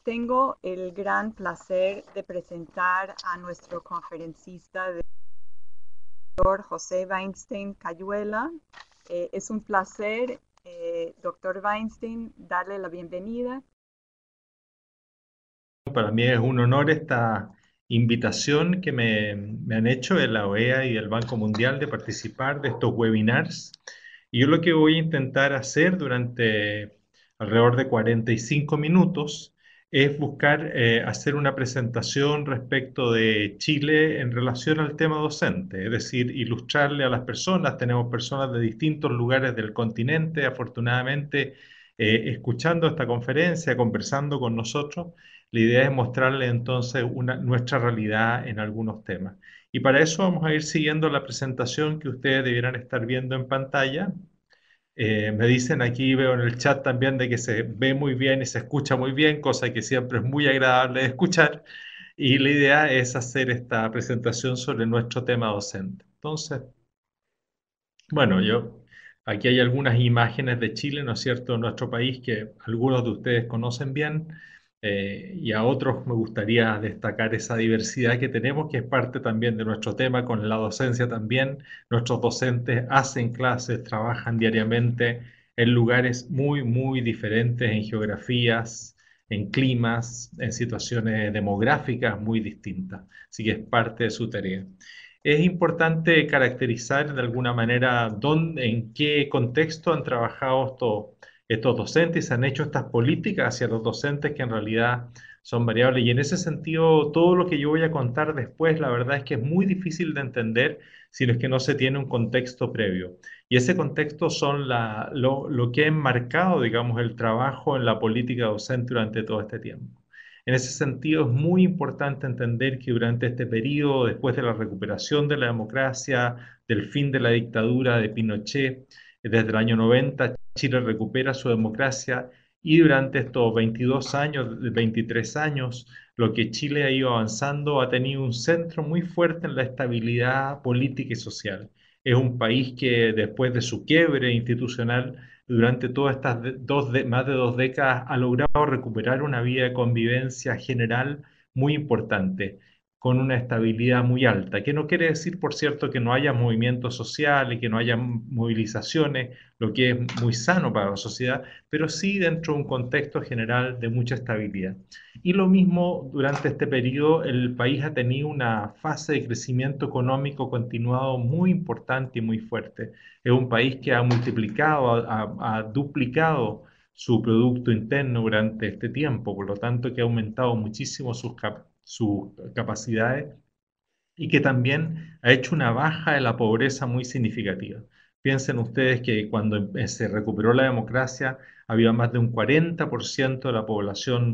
Tengo el gran placer de presentar a nuestro conferencista de doctor José Weinstein Cayuela. Es un placer, doctor Weinstein, darle la bienvenida. Para mí es un honor esta invitación que me han hecho de la OEA y del Banco Mundial de participar de estos webinars. Y yo lo que voy a intentar hacer durante alrededor de 45 minutos es buscar hacer una presentación respecto de Chile en relación al tema docente, es decir, ilustrarle a las personas. Tenemos personas de distintos lugares del continente, afortunadamente, escuchando esta conferencia, conversando con nosotros. La idea es mostrarle entonces nuestra realidad en algunos temas. Y para eso vamos a ir siguiendo la presentación que ustedes debieran estar viendo en pantalla. Me dicen aquí, veo en el chat también de que se ve muy bien y se escucha muy bien, cosa que siempre es muy agradable de escuchar. Y la idea es hacer esta presentación sobre nuestro tema docente. Entonces, bueno, aquí hay algunas imágenes de Chile, ¿no es cierto?, nuestro país que algunos de ustedes conocen bien, y a otros me gustaría destacar esa diversidad que tenemos, que es parte también de nuestro tema con la docencia también. Nuestros docentes hacen clases, trabajan diariamente en lugares muy, muy diferentes, en geografías, en climas, en situaciones demográficas muy distintas. Así que es parte de su tarea. Es importante caracterizar de alguna manera en qué contexto han trabajado estos docentes, se han hecho estas políticas hacia los docentes que en realidad son variables. Y en ese sentido, todo lo que yo voy a contar después, la verdad es que es muy difícil de entender si no es que no se tiene un contexto previo. Y ese contexto son lo que ha enmarcado, digamos, el trabajo en la política docente durante todo este tiempo. En ese sentido, es muy importante entender que durante este periodo, después de la recuperación de la democracia, del fin de la dictadura de Pinochet, desde el año 90, Chile recupera su democracia y durante estos 22 años, 23 años, lo que Chile ha ido avanzando ha tenido un centro muy fuerte en la estabilidad política y social. Es un país que después de su quiebre institucional durante todas estas más de 2 décadas ha logrado recuperar una vida de convivencia general muy importante, con una estabilidad muy alta, que no quiere decir, por cierto, que no haya movimientos sociales, que no haya movilizaciones, lo que es muy sano para la sociedad, pero sí dentro de un contexto general de mucha estabilidad. Y lo mismo durante este periodo, el país ha tenido una fase de crecimiento económico continuado muy importante y muy fuerte. Es un país que ha multiplicado, ha duplicado su Producto Interno durante este tiempo, por lo tanto que ha aumentado muchísimo sus capacidades y que también ha hecho una baja de la pobreza muy significativa. Piensen ustedes que cuando se recuperó la democracia había más de un 40% de la población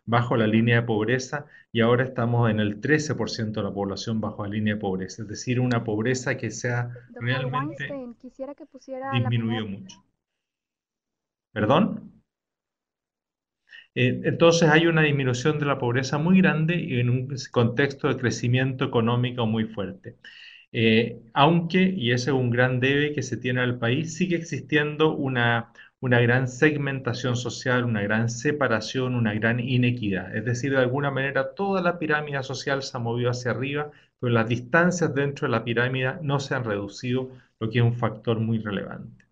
bajo la línea de pobreza y ahora estamos en el 13% de la población bajo la línea de pobreza, es decir, una pobreza que se ha Doctor realmente Weinstein, quisiera que pusiera la primera. disminuido mucho. ¿Perdón? Entonces hay una disminución de la pobreza muy grande y en un contexto de crecimiento económico muy fuerte. Aunque, y ese es un gran debe que se tiene al país, sigue existiendo una gran segmentación social, una gran separación, una gran inequidad. Es decir, de alguna manera toda la pirámide social se ha movido hacia arriba, pero las distancias dentro de la pirámide no se han reducido, lo que es un factor muy relevante.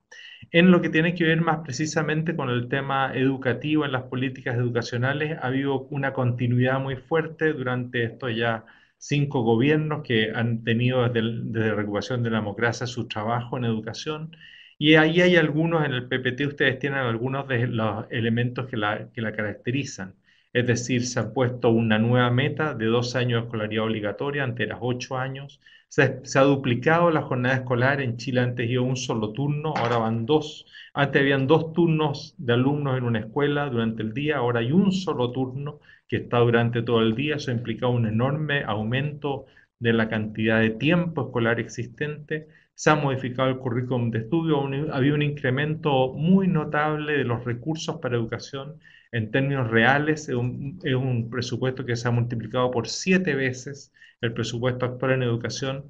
En lo que tiene que ver más precisamente con el tema educativo en las políticas educacionales, ha habido una continuidad muy fuerte durante estos ya 5 gobiernos que han tenido desde la recuperación de la democracia su trabajo en educación. Y ahí hay algunos, en el PPT ustedes tienen algunos de los elementos que la caracterizan. Es decir, se ha puesto una nueva meta de 2 años de escolaridad obligatoria, antes era 8 años. Se ha duplicado la jornada escolar. En Chile antes iba un solo turno, ahora van dos. Antes habían 2 turnos de alumnos en una escuela durante el día, ahora hay un solo turno que está durante todo el día. Eso ha implicado un enorme aumento de la cantidad de tiempo escolar existente. Se ha modificado el currículum de estudio, había un incremento muy notable de los recursos para educación. En términos reales, es un presupuesto que se ha multiplicado por 7 veces el presupuesto actual en educación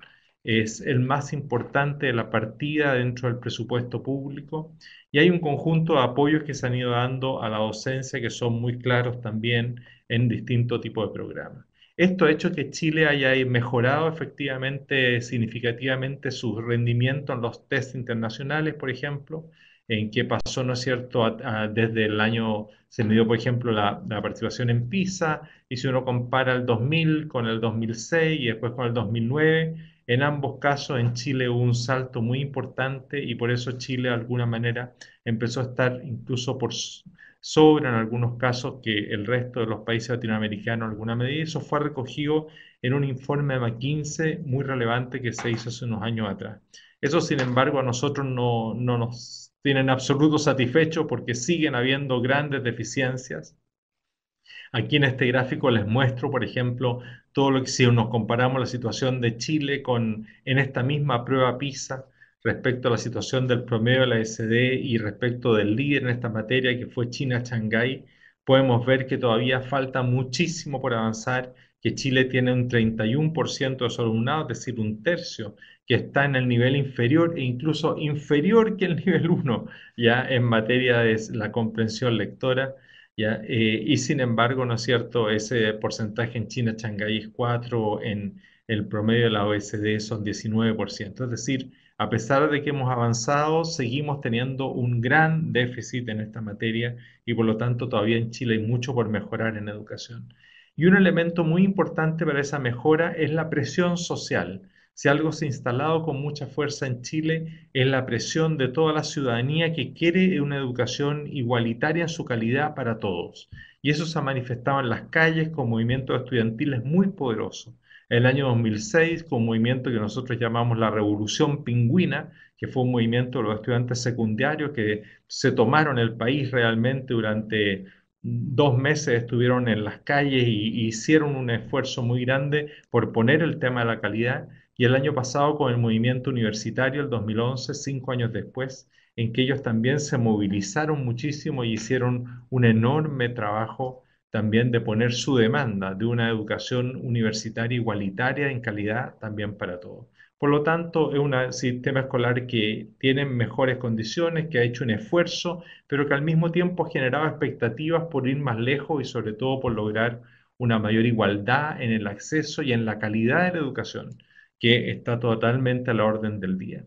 es el más importante de la partida dentro del presupuesto público y hay un conjunto de apoyos que se han ido dando a la docencia que son muy claros también en distintos tipos de programas. Esto ha hecho que Chile haya mejorado efectivamente significativamente su rendimiento en los test internacionales, por ejemplo, en qué pasó, ¿no es cierto?, desde el año, se midió, por ejemplo, la participación en PISA, y si uno compara el 2000 con el 2006 y después con el 2009, en ambos casos en Chile hubo un salto muy importante y por eso Chile de alguna manera empezó a estar incluso por sobre en algunos casos que el resto de los países latinoamericanos en alguna medida. Eso fue recogido en un informe de McKinsey muy relevante que se hizo hace unos años atrás. Eso, sin embargo, a nosotros no nos tienen absoluto satisfechos porque siguen habiendo grandes deficiencias. Aquí en este gráfico les muestro, por ejemplo, todo lo que si nos comparamos la situación de Chile con en esta misma prueba PISA respecto a la situación del promedio de la SD y respecto del líder en esta materia que fue China Shanghái, podemos ver que todavía falta muchísimo por avanzar, que Chile tiene un 31% de su alumnado, es decir, un tercio, que está en el nivel inferior e incluso inferior que el nivel 1 ya en materia de la comprensión lectora. ¿Ya? Y sin embargo, ¿no es cierto? Ese porcentaje en China, Shanghái es 4, en el promedio de la OECD son 19%. Es decir, a pesar de que hemos avanzado, seguimos teniendo un gran déficit en esta materia y por lo tanto todavía en Chile hay mucho por mejorar en educación. Y un elemento muy importante para esa mejora es la presión social. Si algo se ha instalado con mucha fuerza en Chile es la presión de toda la ciudadanía que quiere una educación igualitaria en su calidad para todos. Y eso se ha manifestado en las calles con movimientos estudiantiles muy poderosos. En el año 2006, con un movimiento que nosotros llamamos la Revolución Pingüina, que fue un movimiento de los estudiantes secundarios que se tomaron el país realmente durante 2 meses, estuvieron en las calles y hicieron un esfuerzo muy grande por poner el tema de la calidad. Y el año pasado con el movimiento universitario, el 2011, 5 años después, en que ellos también se movilizaron muchísimo y hicieron un enorme trabajo también de poner su demanda de una educación universitaria igualitaria en calidad también para todos. Por lo tanto, es un sistema escolar que tiene mejores condiciones, que ha hecho un esfuerzo, pero que al mismo tiempo ha generado expectativas por ir más lejos y sobre todo por lograr una mayor igualdad en el acceso y en la calidad de la educación que está totalmente a la orden del día.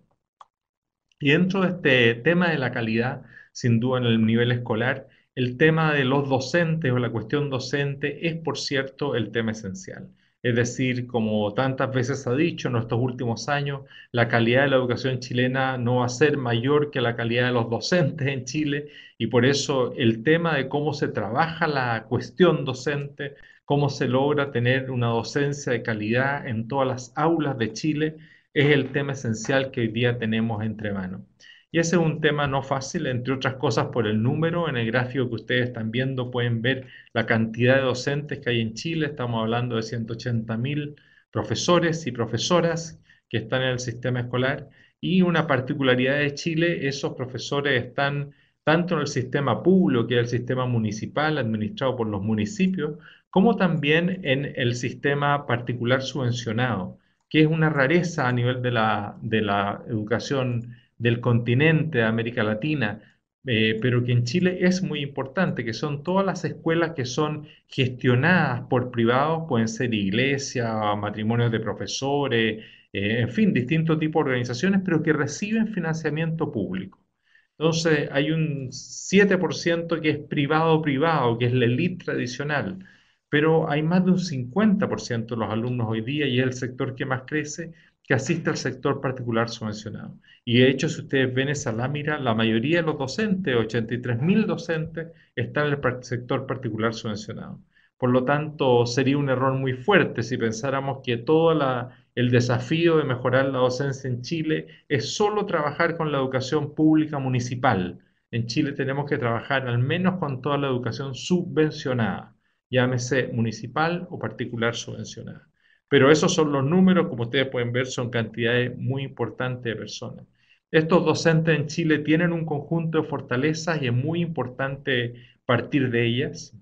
Y dentro de este tema de la calidad, sin duda en el nivel escolar, el tema de los docentes o la cuestión docente es, por cierto, el tema esencial. Es decir, como tantas veces se ha dicho en estos últimos años, la calidad de la educación chilena no va a ser mayor que la calidad de los docentes en Chile y por eso el tema de cómo se trabaja la cuestión docente, cómo se logra tener una docencia de calidad en todas las aulas de Chile, es el tema esencial que hoy día tenemos entre manos. Y ese es un tema no fácil, entre otras cosas por el número. En el gráfico que ustedes están viendo pueden ver la cantidad de docentes que hay en Chile. Estamos hablando de 180.000 profesores y profesoras que están en el sistema escolar. Y una particularidad de Chile, esos profesores están tanto en el sistema público, que es el sistema municipal administrado por los municipios, como también en el sistema particular subvencionado que es una rareza a nivel de la educación del continente de América Latina, pero que en Chile es muy importante, que son todas las escuelas que son gestionadas por privados, pueden ser iglesias, matrimonios de profesores, en fin, distintos tipos de organizaciones, pero que reciben financiamiento público. Entonces, hay un 7% que es privado-privado, que es la elite tradicional, pero hay más de un 50% de los alumnos hoy día, y es el sector que más crece, que asiste al sector particular subvencionado. Y de hecho, si ustedes ven esa lámina, la mayoría de los docentes, 83.000 docentes, están en el sector particular subvencionado. Por lo tanto, sería un error muy fuerte si pensáramos que todo el desafío de mejorar la docencia en Chile es solo trabajar con la educación pública municipal. En Chile tenemos que trabajar al menos con toda la educación subvencionada, llámese municipal o particular subvencionada. Pero esos son los números, como ustedes pueden ver, son cantidades muy importantes de personas. Estos docentes en Chile tienen un conjunto de fortalezas y es muy importante partir de ellas.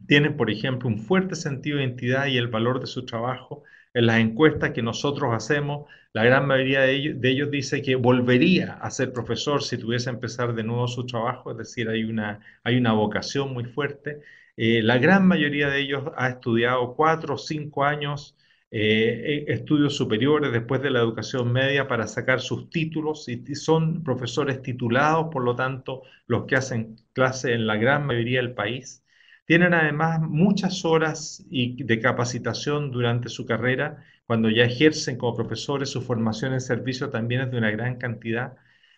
Tienen, por ejemplo, un fuerte sentido de identidad y el valor de su trabajo, En las encuestas que nosotros hacemos, la gran mayoría de ellos dice que volvería a ser profesor si tuviese que empezar de nuevo su trabajo, es decir, hay una vocación muy fuerte. La gran mayoría de ellos ha estudiado 4 o 5 años, estudios superiores después de la educación media para sacar sus títulos y son profesores titulados, por lo tanto, los que hacen clase en la gran mayoría del país. Tienen además muchas horas de capacitación durante su carrera. Cuando ya ejercen como profesores, su formación en servicio también es de una gran cantidad.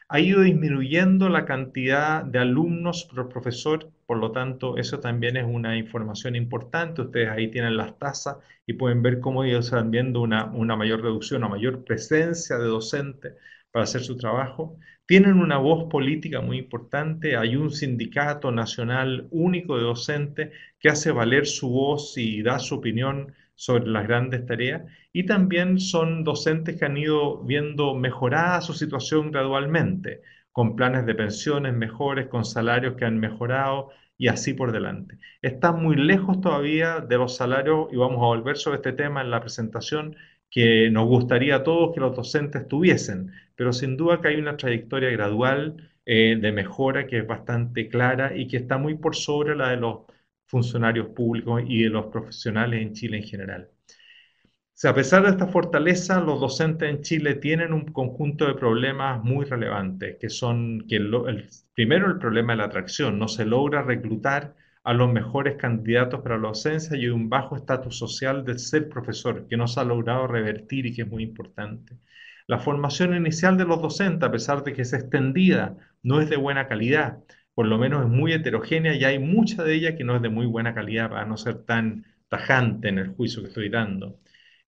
Ha ido disminuyendo la cantidad de alumnos por profesor, por lo tanto, eso también es una información importante. Ustedes ahí tienen las tasas y pueden ver cómo ellos están viendo una mayor reducción, una mayor presencia de docentes para hacer su trabajo. Tienen una voz política muy importante. Hay un sindicato nacional único de docentes que hace valer su voz y da su opinión sobre las grandes tareas. Y también son docentes que han ido viendo mejorada su situación gradualmente, con planes de pensiones mejores, con salarios que han mejorado y así por delante. Están muy lejos todavía de los salarios, y vamos a volver sobre este tema en la presentación, que nos gustaría a todos que los docentes tuviesen, pero sin duda que hay una trayectoria gradual de mejora que es bastante clara y que está muy por sobre la de los funcionarios públicos y de los profesionales en Chile en general. Sea, a pesar de esta fortaleza, los docentes en Chile tienen un conjunto de problemas muy relevantes, que son primero el problema de la atracción. No se logra reclutar a los mejores candidatos para la docencia y hay un bajo estatus social de ser profesor, que no se ha logrado revertir y que es muy importante. La formación inicial de los docentes, a pesar de que es extendida, no es de buena calidad, por lo menos es muy heterogénea y hay mucha de ella que no es de muy buena calidad, para no ser tan tajante en el juicio que estoy dando.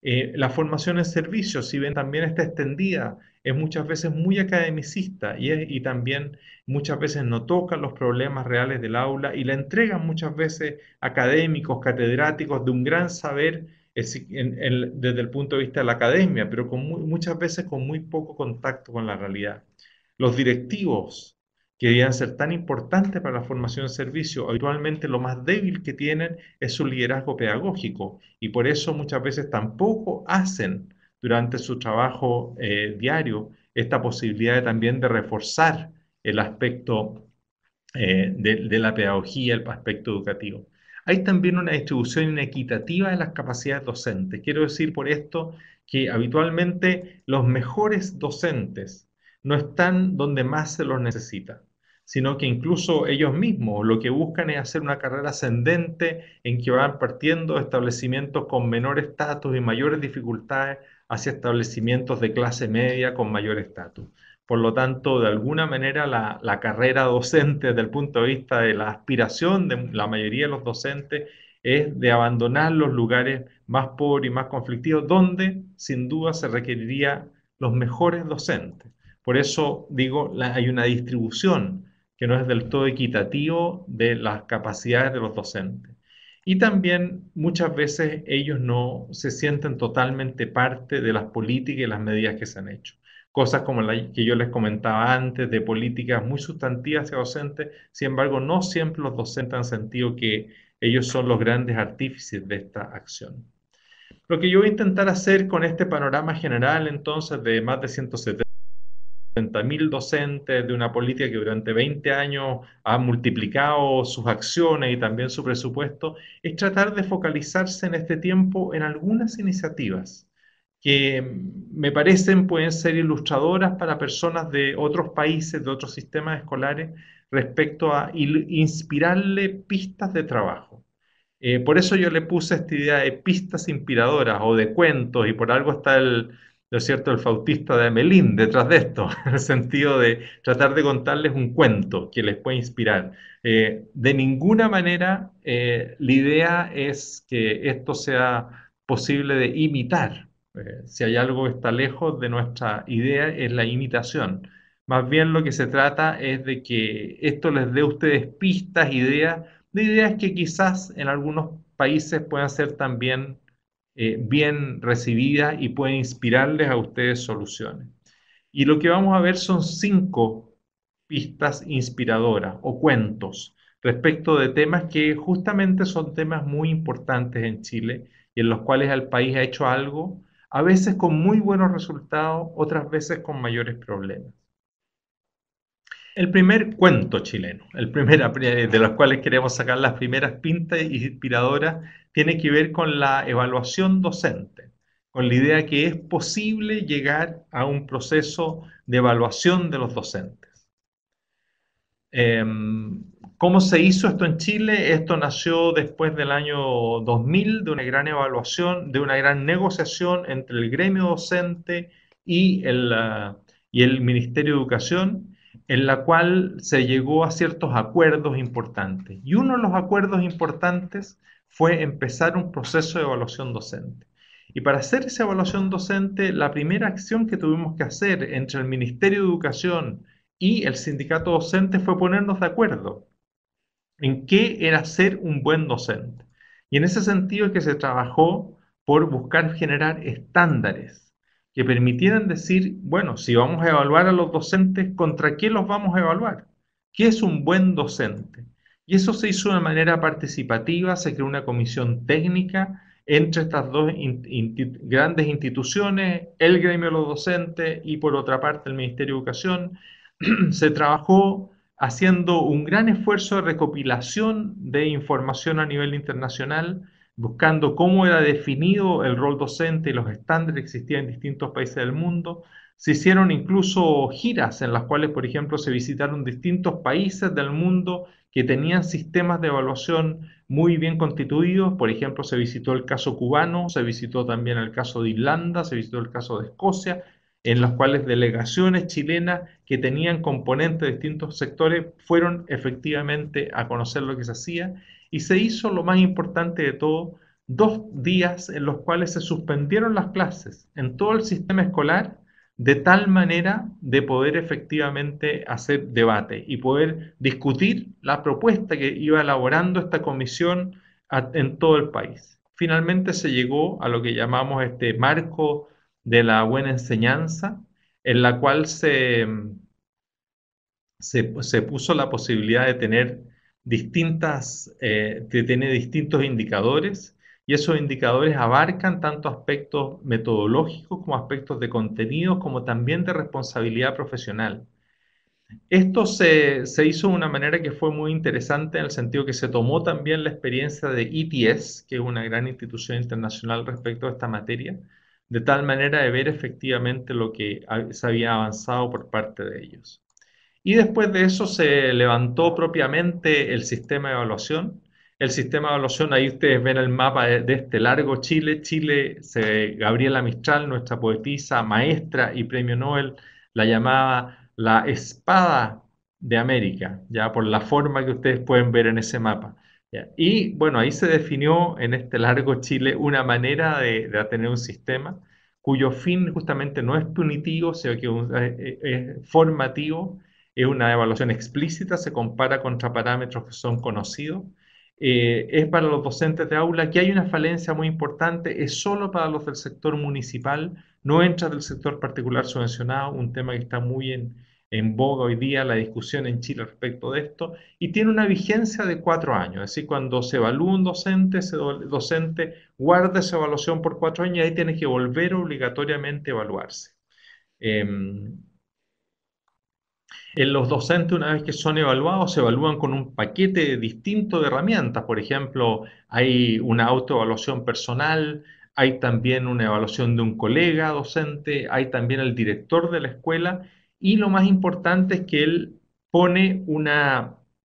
La formación en servicios, si bien también está extendida, es muchas veces muy academicista y también muchas veces no toca los problemas reales del aula y la entregan muchas veces académicos, catedráticos de un gran saber desde el punto de vista de la academia, pero muchas veces con muy poco contacto con la realidad. Los directivos, que debían ser tan importantes para la formación en servicio, habitualmente lo más débil que tienen es su liderazgo pedagógico y por eso muchas veces tampoco hacen durante su trabajo diario esta posibilidad también de reforzar el aspecto de la pedagogía, el aspecto educativo. Hay también una distribución inequitativa de las capacidades docentes. Quiero decir por esto que habitualmente los mejores docentes no están donde más se los necesita, sino que incluso ellos mismos lo que buscan es hacer una carrera ascendente en que van partiendo de establecimientos con menor estatus y mayores dificultades hacia establecimientos de clase media con mayor estatus. Por lo tanto, de alguna manera, la carrera docente desde el punto de vista de la aspiración de la mayoría de los docentes es de abandonar los lugares más pobres y más conflictivos, donde sin duda se requeriría los mejores docentes. Por eso digo, hay una distribución que no es del todo equitativo de las capacidades de los docentes. Y también muchas veces ellos no se sienten totalmente parte de las políticas y las medidas que se han hecho. Cosas como la que yo les comentaba antes, de políticas muy sustantivas hacia docentes, sin embargo, no siempre los docentes han sentido que ellos son los grandes artífices de esta acción. Lo que yo voy a intentar hacer con este panorama general, entonces, de más de 170.000 docentes, de una política que durante 20 años ha multiplicado sus acciones y también su presupuesto, es tratar de focalizarse en este tiempo en algunas iniciativas que me parecen pueden ser ilustradoras para personas de otros países, de otros sistemas escolares, respecto a inspirarle pistas de trabajo. Por eso yo le puse esta idea de pistas inspiradoras o de cuentos, y por algo está ¿no es cierto?, el Fautista de Amelín detrás de esto, en el sentido de tratar de contarles un cuento que les pueda inspirar. De ninguna manera la idea es que esto sea posible de imitar. Si hay algo que está lejos de nuestra idea es la imitación. Más bien lo que se trata es de que esto les dé a ustedes pistas, ideas de ideas que quizás en algunos países puedan ser también bien recibidas y pueden inspirarles a ustedes soluciones. Y lo que vamos a ver son 5 pistas inspiradoras o cuentos respecto de temas que justamente son temas muy importantes en Chile y en los cuales el país ha hecho algo, a veces con muy buenos resultados, otras veces con mayores problemas. El primer cuento chileno, de los cuales queremos sacar las primeras pintas inspiradoras, tiene que ver con la evaluación docente, con la idea que es posible llegar a un proceso de evaluación de los docentes. ¿Cómo se hizo esto en Chile? Esto nació después del año 2000, de una gran evaluación, de una gran negociación entre el gremio docente y el Ministerio de Educación, en la cual se llegó a ciertos acuerdos importantes. Y uno de los acuerdos importantes fue empezar un proceso de evaluación docente. Y para hacer esa evaluación docente, la primera acción que tuvimos que hacer entre el Ministerio de Educación y el sindicato docente fue ponernos de acuerdo en qué era ser un buen docente. Y en ese sentido es que se trabajó por buscar generar estándares que permitieran decir, bueno, si vamos a evaluar a los docentes, ¿contra qué los vamos a evaluar? ¿Qué es un buen docente? Y eso se hizo de manera participativa, se creó una comisión técnica entre estas dos grandes instituciones, el gremio de los docentes y por otra parte el Ministerio de Educación. Se trabajó haciendo un gran esfuerzo de recopilación de información a nivel internacional, buscando cómo era definido el rol docente y los estándares que existían en distintos países del mundo. Se hicieron incluso giras en las cuales, por ejemplo, se visitaron distintos países del mundo que tenían sistemas de evaluación muy bien constituidos. Por ejemplo, se visitó el caso cubano, se visitó también el caso de Irlanda, se visitó el caso de Escocia, en los cuales delegaciones chilenas que tenían componentes de distintos sectores fueron efectivamente a conocer lo que se hacía y se hizo lo más importante de todo, 2 días en los cuales se suspendieron las clases en todo el sistema escolar de tal manera de poder efectivamente hacer debate y poder discutir la propuesta que iba elaborando esta comisión en todo el país. Finalmente se llegó a lo que llamamos este marco de la buena enseñanza, en la cual se puso la posibilidad de tener de tener distintos indicadores, y esos indicadores abarcan tanto aspectos metodológicos como aspectos de contenido, como también de responsabilidad profesional. Esto se hizo de una manera que fue muy interesante en el sentido que se tomó también la experiencia de ETS, que es una gran institución internacional respecto a esta materia, de tal manera de ver efectivamente lo que se había avanzado por parte de ellos. Y después de eso se levantó propiamente el sistema de evaluación. El sistema de evaluación, ahí ustedes ven el mapa de este largo Chile. Gabriela Mistral, nuestra poetisa, maestra y premio Nobel, la llamaba la espada de América, ya por la forma que ustedes pueden ver en ese mapa. ¿Ya? Y bueno, ahí se definió en este largo Chile una manera de tener un sistema cuyo fin justamente no es punitivo, sino que es formativo, es una evaluación explícita, se compara contra parámetros que son conocidos. Es para los docentes de aula que hay una falencia muy importante, es solo para los del sector municipal, no entra del sector particular subvencionado, un tema que está muy en boga hoy día, la discusión en Chile respecto de esto, y tiene una vigencia de 4 años, es decir, cuando se evalúa un docente, ese docente guarda esa evaluación por 4 años y ahí tiene que volver obligatoriamente a evaluarse. Los docentes, una vez que son evaluados, se evalúan con un paquete distinto de herramientas. Por ejemplo, hay una autoevaluación personal, hay también una evaluación de un colega docente, hay también el director de la escuela y lo más importante es que él pone un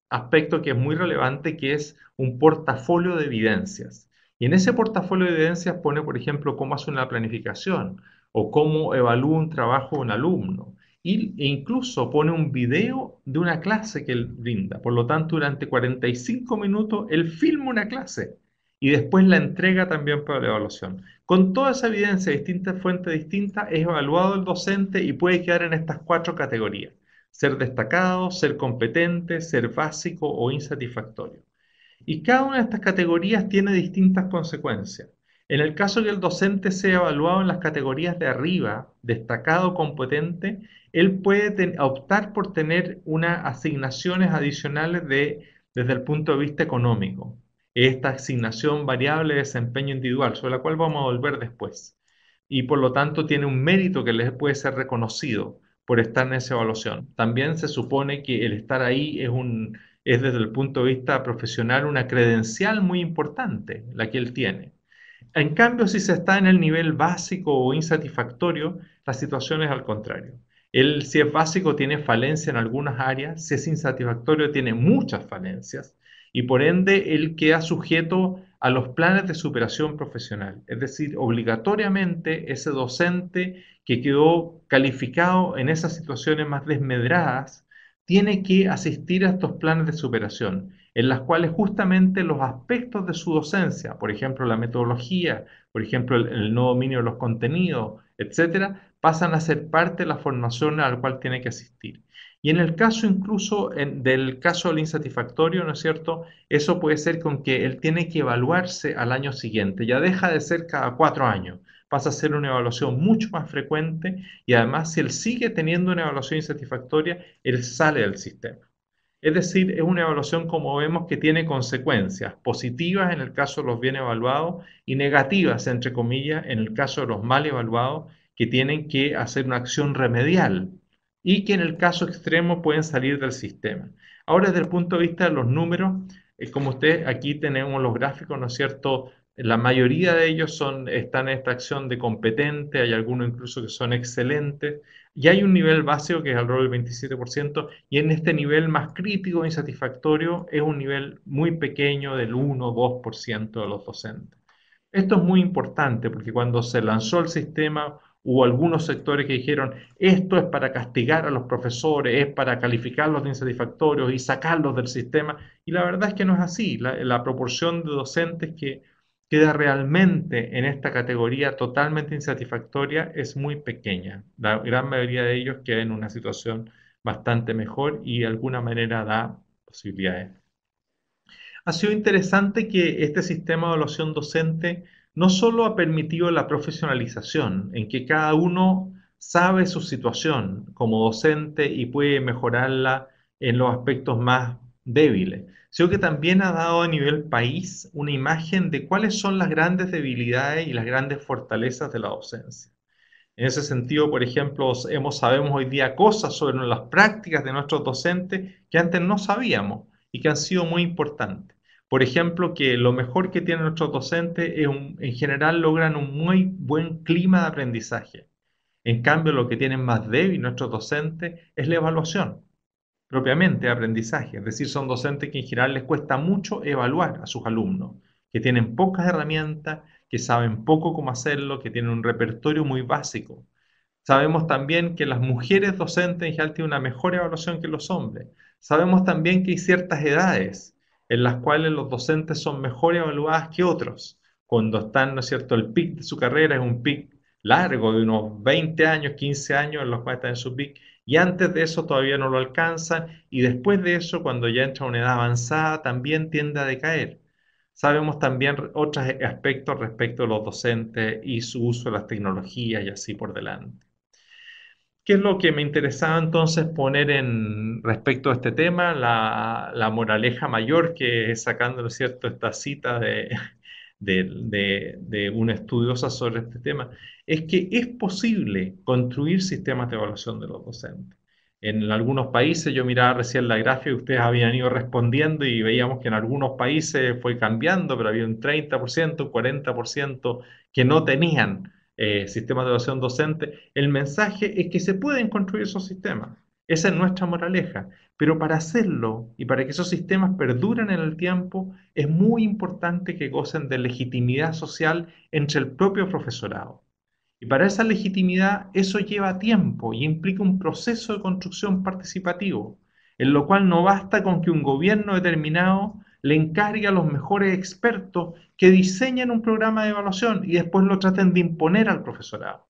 aspecto que es muy relevante, que es un portafolio de evidencias. Y en ese portafolio de evidencias pone, por ejemplo, cómo hace una planificación o cómo evalúa un trabajo de un alumno e incluso pone un video de una clase que él brinda. Por lo tanto, durante 45 minutos él filma una clase y después la entrega también para la evaluación. Con toda esa evidencia de distintas fuentes distintas, es evaluado el docente y puede quedar en estas 4 categorías: ser destacado, ser competente, ser básico o insatisfactorio. Y cada una de estas categorías tiene distintas consecuencias. En el caso que el docente sea evaluado en las categorías de arriba, destacado, competente, él puede optar por tener unas asignaciones adicionales desde el punto de vista económico. esta asignación variable de desempeño individual, sobre la cual vamos a volver después. Y por lo tanto tiene un mérito que les puede ser reconocido por estar en esa evaluación. También se supone que el estar ahí es desde el punto de vista profesional una credencial muy importante, la que él tiene. En cambio, si se está en el nivel básico o insatisfactorio, la situación es al contrario. Él, si es básico, tiene falencia en algunas áreas, si es insatisfactorio, tiene muchas falencias y por ende él queda sujeto a los planes de superación profesional. Es decir, obligatoriamente ese docente que quedó calificado en esas situaciones más desmedradas tiene que asistir a estos planes de superación en las cuales justamente los aspectos de su docencia, por ejemplo, la metodología, por ejemplo, el no dominio de los contenidos, etcétera, pasan a ser parte de la formación a la cual tiene que asistir. Y en el caso incluso del caso del insatisfactorio, ¿no es cierto? Eso puede ser con que él tiene que evaluarse al año siguiente, ya deja de ser cada 4 años, pasa a ser una evaluación mucho más frecuente y además si él sigue teniendo una evaluación insatisfactoria, él sale del sistema. Es decir, es una evaluación, como vemos, que tiene consecuencias positivas en el caso de los bien evaluados y negativas, entre comillas, en el caso de los mal evaluados, que tienen que hacer una acción remedial y que en el caso extremo pueden salir del sistema. Ahora, desde el punto de vista de los números, como usted, aquí tenemos los gráficos, ¿no es cierto? La mayoría de ellos están en esta acción de competente, hay algunos incluso que son excelentes, y hay un nivel básico que es alrededor del 27%, y en este nivel más crítico e insatisfactorio es un nivel muy pequeño del 1 o 2% de los docentes. Esto es muy importante porque cuando se lanzó el sistema hubo algunos sectores que dijeron esto es para castigar a los profesores, es para calificarlos de insatisfactorios y sacarlos del sistema, y la verdad es que no es así. La proporción de docentes que queda realmente en esta categoría totalmente insatisfactoria es muy pequeña. La gran mayoría de ellos queda en una situación bastante mejor y de alguna manera da posibilidades. Ha sido interesante que este sistema de evaluación docente no solo ha permitido la profesionalización, en que cada uno sabe su situación como docente y puede mejorarla en los aspectos más débiles, sino que también ha dado a nivel país una imagen de cuáles son las grandes debilidades y las grandes fortalezas de la docencia. En ese sentido, por ejemplo, sabemos hoy día cosas sobre las prácticas de nuestros docentes que antes no sabíamos y que han sido muy importantes. Por ejemplo, que lo mejor que tienen nuestros docentes es en general logran un muy buen clima de aprendizaje. En cambio, lo que tienen más débil nuestros docentes es la evaluación propiamente de aprendizaje. Es decir, son docentes que en general les cuesta mucho evaluar a sus alumnos, que tienen pocas herramientas, que saben poco cómo hacerlo, que tienen un repertorio muy básico. Sabemos también que las mujeres docentes en general tienen una mejor evaluación que los hombres. Sabemos también que hay ciertas edades en las cuales los docentes son mejor evaluadas que otros. Cuando están, ¿no es cierto?, el pic de su carrera es un pic largo de unos 20 años, 15 años en los cuales están en su pic, y antes de eso todavía no lo alcanzan, y después de eso, cuando ya entra a una edad avanzada, también tiende a decaer. Sabemos también otros aspectos respecto a los docentes y su uso de las tecnologías y así por delante. ¿Qué es lo que me interesaba entonces poner en respecto a este tema? La moraleja mayor que es sacando, ¿no es cierto?, esta cita de una estudiosa sobre este tema, es que es posible construir sistemas de evaluación de los docentes. En algunos países, yo miraba recién la gráfica y ustedes habían ido respondiendo y veíamos que en algunos países fue cambiando, pero había un 30%, un 40% que no tenían sistemas de evaluación docente. El mensaje es que se pueden construir esos sistemas. Esa es nuestra moraleja. Pero para hacerlo y para que esos sistemas perduren en el tiempo, es muy importante que gocen de legitimidad social entre el propio profesorado. Y para esa legitimidad, eso lleva tiempo y implica un proceso de construcción participativo, en lo cual no basta con que un gobierno determinado le encargue a los mejores expertos que diseñen un programa de evaluación y después lo traten de imponer al profesorado.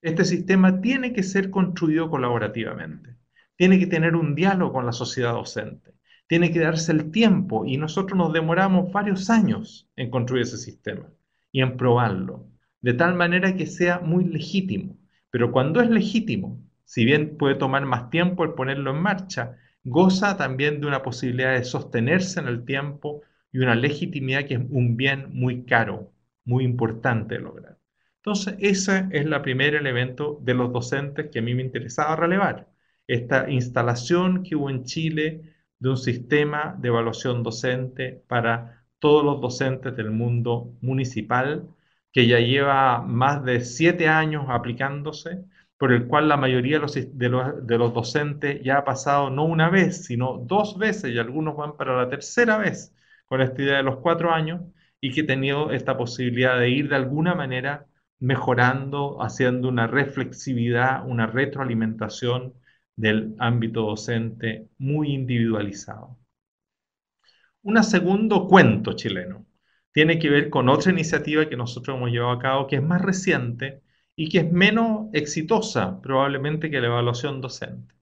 Este sistema tiene que ser construido colaborativamente, tiene que tener un diálogo con la sociedad docente, tiene que darse el tiempo y nosotros nos demoramos varios años en construir ese sistema y en probarlo, de tal manera que sea muy legítimo. Pero cuando es legítimo, si bien puede tomar más tiempo el ponerlo en marcha, goza también de una posibilidad de sostenerse en el tiempo y una legitimidad que es un bien muy caro, muy importante de lograr. Entonces, ese es el primer elemento de los docentes que a mí me interesaba relevar. Esta instalación que hubo en Chile de un sistema de evaluación docente para todos los docentes del mundo municipal, que ya lleva más de 7 años aplicándose, por el cual la mayoría de los docentes ya ha pasado no una vez, sino 2 veces, y algunos van para la tercera vez con esta idea de los 4 años, y que he tenido esta posibilidad de ir de alguna manera mejorando, haciendo una reflexividad, una retroalimentación del ámbito docente muy individualizado. Un segundo cuento chileno tiene que ver con otra iniciativa que nosotros hemos llevado a cabo, que es más reciente y que es menos exitosa probablemente que la evaluación docente,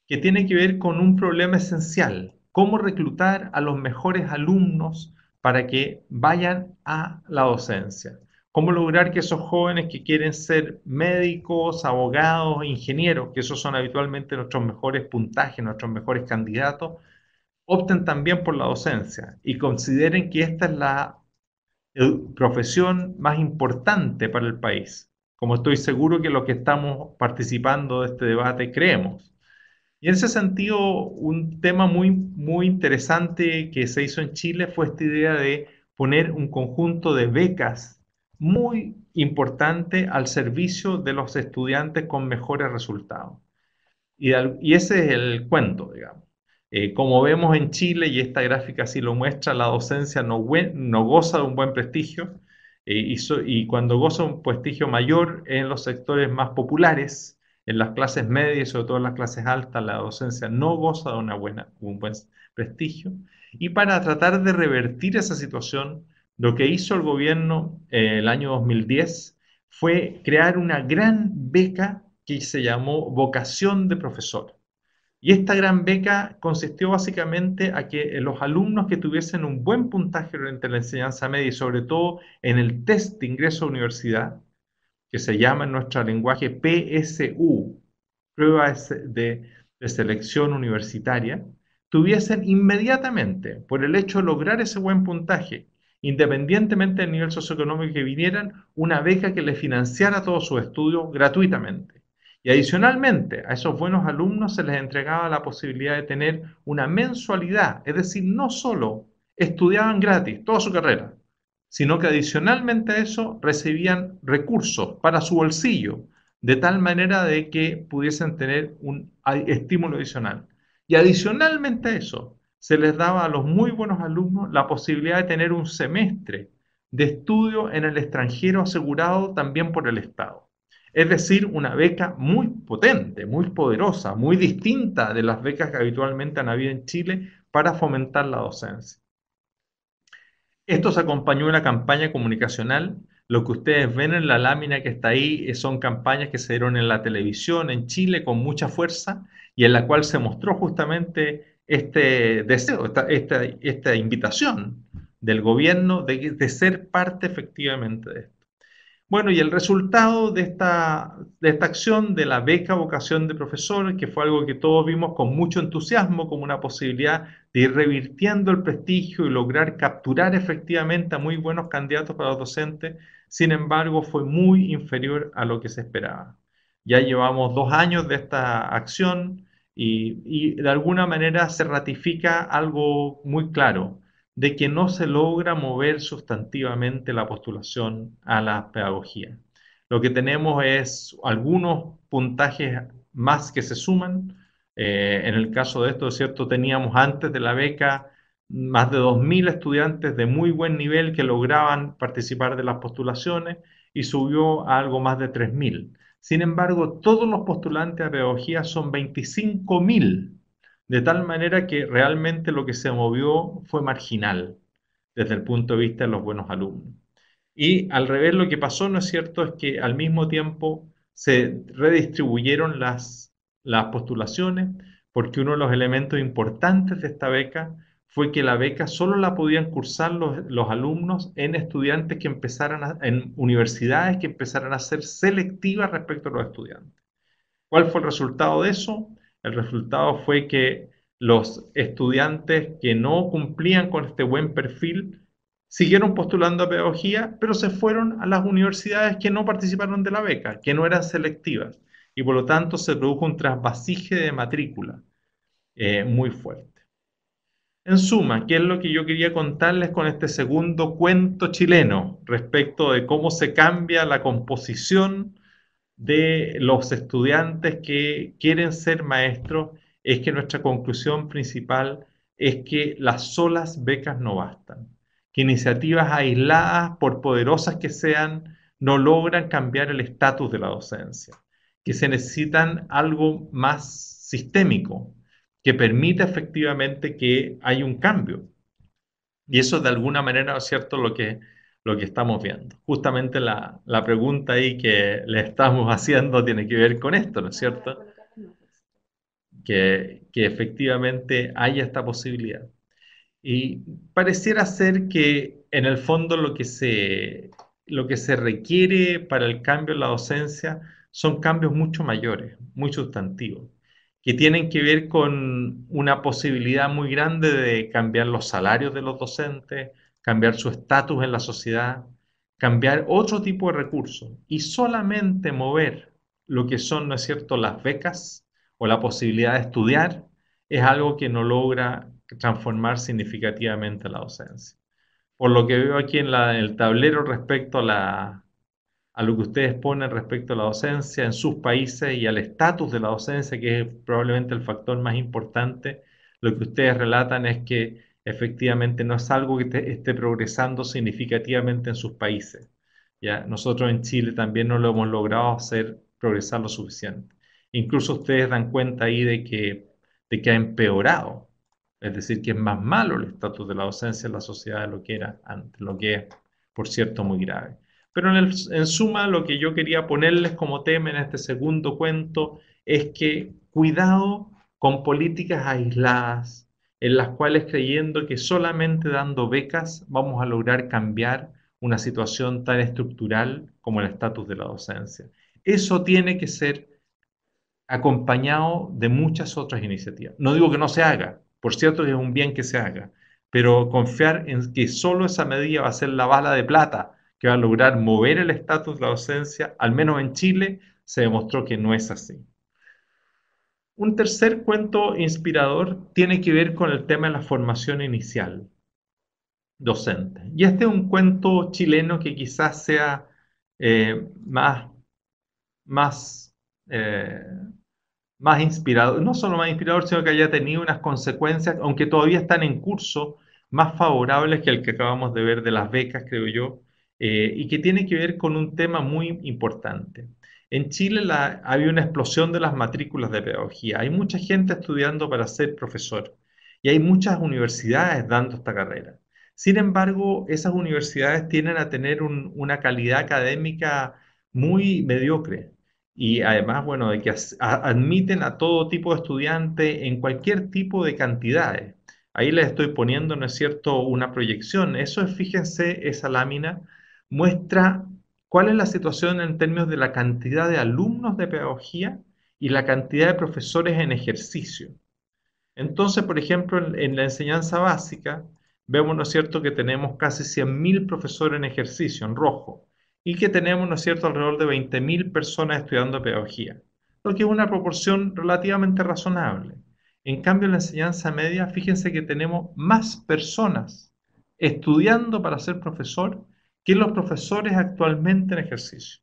que tiene que ver con un problema esencial: cómo reclutar a los mejores alumnos para que vayan a la docencia. Cómo lograr que esos jóvenes que quieren ser médicos, abogados, ingenieros, que esos son habitualmente nuestros mejores puntajes, nuestros mejores candidatos, opten también por la docencia y consideren que esta es la profesión más importante para el país, como estoy seguro que los que estamos participando de este debate creemos. Y en ese sentido, un tema muy, muy interesante que se hizo en Chile fue esta idea de poner un conjunto de becas muy importante al servicio de los estudiantes con mejores resultados. Y ese es el cuento, digamos. Como vemos en Chile, y esta gráfica así lo muestra, la docencia no goza de un buen prestigio, y cuando goza de un prestigio mayor en los sectores más populares, en las clases medias y sobre todo en las clases altas, la docencia no goza de un buen prestigio. Y para tratar de revertir esa situación, lo que hizo el gobierno el año 2010 fue crear una gran beca que se llamó Vocación de Profesor. Y esta gran beca consistió básicamente a que los alumnos que tuviesen un buen puntaje durante la enseñanza media y sobre todo en el test de ingreso a universidad, que se llama en nuestro lenguaje PSU, prueba de selección universitaria, tuviesen inmediatamente, por el hecho de lograr ese buen puntaje, independientemente del nivel socioeconómico que vinieran, una beca que les financiara todos sus estudios gratuitamente. Y adicionalmente, a esos buenos alumnos se les entregaba la posibilidad de tener una mensualidad, es decir, no solo estudiaban gratis toda su carrera, sino que adicionalmente a eso recibían recursos para su bolsillo, de tal manera de que pudiesen tener un estímulo adicional. Y adicionalmente a eso, se les daba a los muy buenos alumnos la posibilidad de tener un semestre de estudio en el extranjero asegurado también por el Estado. Es decir, una beca muy potente, muy poderosa, muy distinta de las becas que habitualmente han habido en Chile para fomentar la docencia. Esto se acompañó de una campaña comunicacional. Lo que ustedes ven en la lámina que está ahí son campañas que se dieron en la televisión en Chile con mucha fuerza y en la cual se mostró justamente este deseo, esta invitación del gobierno de ser parte efectivamente de esto. Bueno, y el resultado de esta acción de la beca vocación de profesor, que fue algo que todos vimos con mucho entusiasmo como una posibilidad de ir revirtiendo el prestigio y lograr capturar efectivamente a muy buenos candidatos para los docentes, sin embargo, fue muy inferior a lo que se esperaba. Ya llevamos 2 años de esta acción y de alguna manera se ratifica algo muy claro de que no se logra mover sustantivamente la postulación a la pedagogía. Lo que tenemos es algunos puntajes más que se suman. En el caso de esto, es cierto, teníamos antes de la beca más de 2.000 estudiantes de muy buen nivel que lograban participar de las postulaciones y subió a algo más de 3.000. Sin embargo, todos los postulantes a pedagogía son 25.000, de tal manera que realmente lo que se movió fue marginal desde el punto de vista de los buenos alumnos. Y al revés, lo que pasó, ¿no es cierto?, es que al mismo tiempo se redistribuyeron las postulaciones, porque uno de los elementos importantes de esta beca fue que la beca solo la podían cursar los alumnos en estudiantes que empezaran en universidades que empezaran a ser selectivas respecto a los estudiantes. ¿Cuál fue el resultado de eso? El resultado fue que los estudiantes que no cumplían con este buen perfil siguieron postulando a pedagogía, pero se fueron a las universidades que no participaron de la beca, que no eran selectivas, y por lo tanto se produjo un trasvasije de matrícula muy fuerte. En suma, ¿qué es lo que yo quería contarles con este segundo cuento chileno respecto de cómo se cambia la composición de los estudiantes que quieren ser maestros? Es que nuestra conclusión principal es que las solas becas no bastan, que iniciativas aisladas, por poderosas que sean, no logran cambiar el estatus de la docencia, que se necesitan algo más sistémico, que permita efectivamente que haya un cambio. Y eso de alguna manera, ¿no es cierto?, lo que estamos viendo. Justamente la pregunta ahí que le estamos haciendo tiene que ver con esto, ¿no es cierto? Que efectivamente haya esta posibilidad. Y pareciera ser que en el fondo lo que se requiere para el cambio en la docencia son cambios mucho mayores, muy sustantivos, que tienen que ver con una posibilidad muy grande de cambiar los salarios de los docentes, cambiar su estatus en la sociedad, cambiar otro tipo de recursos y solamente mover lo que son, ¿no es cierto?, las becas o la posibilidad de estudiar es algo que no logra transformar significativamente la docencia. Por lo que veo aquí en el tablero respecto a lo que ustedes ponen respecto a la docencia en sus países y al estatus de la docencia, que es probablemente el factor más importante, lo que ustedes relatan es que efectivamente no es algo que esté progresando significativamente en sus países. ¿Ya? Nosotros en Chile también no lo hemos logrado hacer progresar lo suficiente. Incluso ustedes dan cuenta ahí de que ha empeorado, es decir, que es más malo el estatus de la docencia en la sociedad de lo que era antes, lo que es, por cierto, muy grave. Pero en suma, lo que yo quería ponerles como tema en este segundo cuento es que cuidado con políticas aisladas, en las cuales creyendo que solamente dando becas vamos a lograr cambiar una situación tan estructural como el estatus de la docencia. Eso tiene que ser acompañado de muchas otras iniciativas. No digo que no se haga, por cierto que es un bien que se haga, pero confiar en que solo esa medida va a ser la bala de plata que va a lograr mover el estatus de la docencia, al menos en Chile, se demostró que no es así. Un tercer cuento inspirador tiene que ver con el tema de la formación inicial docente. Y este es un cuento chileno que quizás sea más, más eh, más inspirador, no solo más inspirador, sino que haya tenido unas consecuencias, aunque todavía están en curso, más favorables que el que acabamos de ver de las becas, creo yo, y que tiene que ver con un tema muy importante. En Chile había una explosión de las matrículas de pedagogía. Hay mucha gente estudiando para ser profesor y hay muchas universidades dando esta carrera. Sin embargo, esas universidades tienden a tener una calidad académica muy mediocre y además, bueno, de que admiten a todo tipo de estudiantes en cualquier tipo de cantidades. Ahí les estoy poniendo, ¿no es cierto?, una proyección. Eso es, fíjense, esa lámina muestra cuál es la situación en términos de la cantidad de alumnos de pedagogía y la cantidad de profesores en ejercicio. Entonces, por ejemplo, en la enseñanza básica, vemos, ¿no es cierto?, que tenemos casi 100.000 profesores en ejercicio, en rojo, y que tenemos, ¿no es cierto?, alrededor de 20.000 personas estudiando pedagogía, lo que es una proporción relativamente razonable. En cambio, en la enseñanza media, fíjense que tenemos más personas estudiando para ser profesor que los profesores actualmente en ejercicio.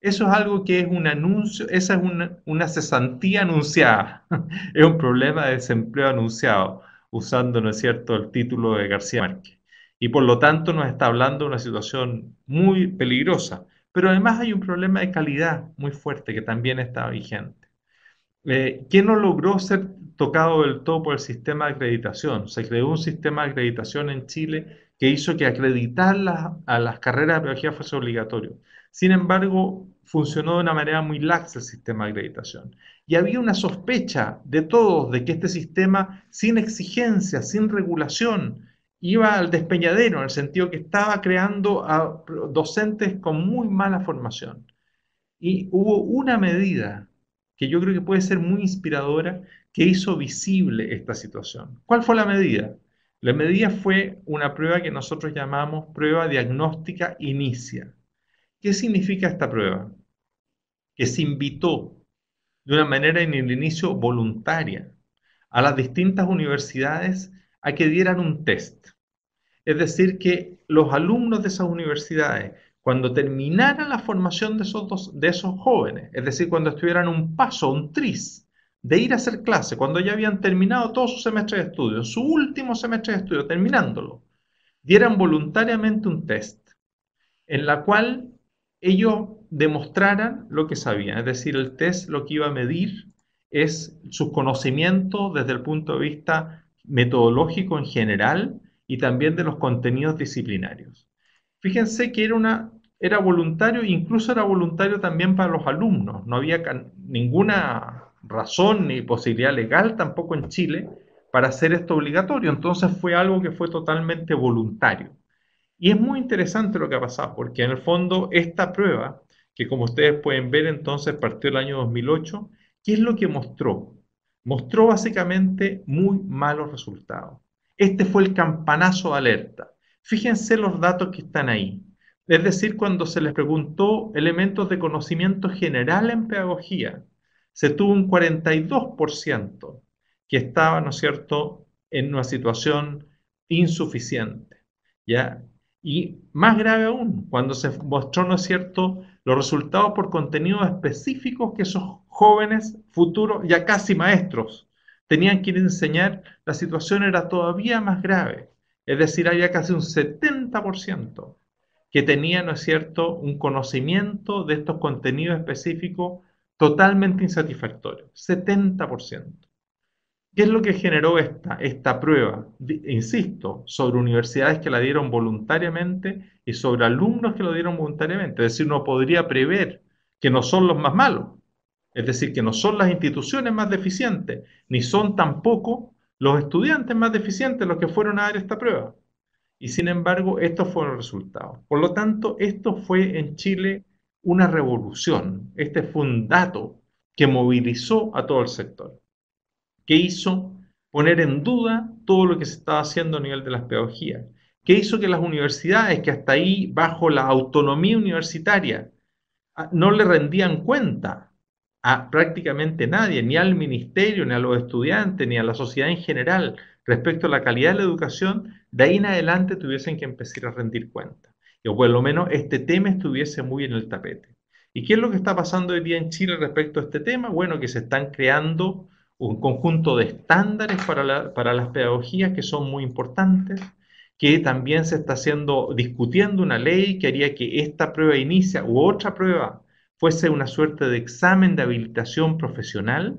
Eso es algo que es un anuncio, esa es una cesantía anunciada, es un problema de desempleo anunciado, usando, ¿no es cierto?, el título de García Márquez. Y por lo tanto nos está hablando de una situación muy peligrosa. Pero además hay un problema de calidad muy fuerte que también está vigente. ¿Qué no logró ser tocado del todo por el sistema de acreditación? Se creó un sistema de acreditación en Chile que hizo que acreditar a las carreras de pedagogía fuese obligatorio. Sin embargo, funcionó de una manera muy laxa el sistema de acreditación. Y había una sospecha de todos de que este sistema, sin exigencia, sin regulación, iba al despeñadero, en el sentido que estaba creando a docentes con muy mala formación. Y hubo una medida que yo creo que puede ser muy inspiradora, que hizo visible esta situación. ¿Cuál fue la medida? La medida fue una prueba que nosotros llamamos prueba diagnóstica inicia. ¿Qué significa esta prueba? Que se invitó de una manera en el inicio voluntaria a las distintas universidades a que dieran un test. Es decir, que los alumnos de esas universidades, cuando terminaran la formación de esos jóvenes, es decir, cuando estuvieran un paso, un tris, de ir a hacer clase, cuando ya habían terminado todo su semestre de estudio, su último semestre de estudio, terminándolo, dieran voluntariamente un test en la cual ellos demostraran lo que sabían. Es decir, el test lo que iba a medir es sus conocimientos desde el punto de vista metodológico en general y también de los contenidos disciplinarios. Fíjense que era voluntario, incluso era voluntario también para los alumnos. No había ninguna razón ni posibilidad legal tampoco en Chile para hacer esto obligatorio. Entonces fue algo que fue totalmente voluntario. Y es muy interesante lo que ha pasado, porque en el fondo esta prueba, que como ustedes pueden ver entonces partió el año 2008, ¿qué es lo que mostró? Mostró básicamente muy malos resultados. Este fue el campanazo de alerta. Fíjense los datos que están ahí. Es decir, cuando se les preguntó elementos de conocimiento general en pedagogía, se tuvo un 42% que estaba, ¿no es cierto?, en una situación insuficiente. ¿Ya? Y más grave aún, cuando se mostró, ¿no es cierto?, los resultados por contenidos específicos que esos jóvenes futuros, ya casi maestros, tenían que ir a enseñar, la situación era todavía más grave. Es decir, había casi un 70% que tenía, ¿no es cierto?, un conocimiento de estos contenidos específicos totalmente insatisfactorio. 70%. ¿Qué es lo que generó esta prueba? Insisto, sobre universidades que la dieron voluntariamente y sobre alumnos que lo dieron voluntariamente. Es decir, uno podría prever que no son los más malos, es decir, que no son las instituciones más deficientes, ni son tampoco los estudiantes más deficientes los que fueron a dar esta prueba. Y sin embargo, estos fueron los resultados. Por lo tanto, esto fue en Chile una revolución. Este fue un dato que movilizó a todo el sector, que hizo poner en duda todo lo que se estaba haciendo a nivel de las pedagogías, que hizo que las universidades, que hasta ahí bajo la autonomía universitaria no le rendían cuenta a prácticamente nadie, ni al ministerio, ni a los estudiantes, ni a la sociedad en general, respecto a la calidad de la educación, de ahí en adelante tuviesen que empezar a rendir cuenta. O por lo menos este tema estuviese muy en el tapete. ¿Y qué es lo que está pasando hoy día en Chile respecto a este tema? Bueno, que se están creando un conjunto de estándares para las pedagogías que son muy importantes, que también se está discutiendo una ley que haría que esta prueba inicia u otra prueba fuese una suerte de examen de habilitación profesional,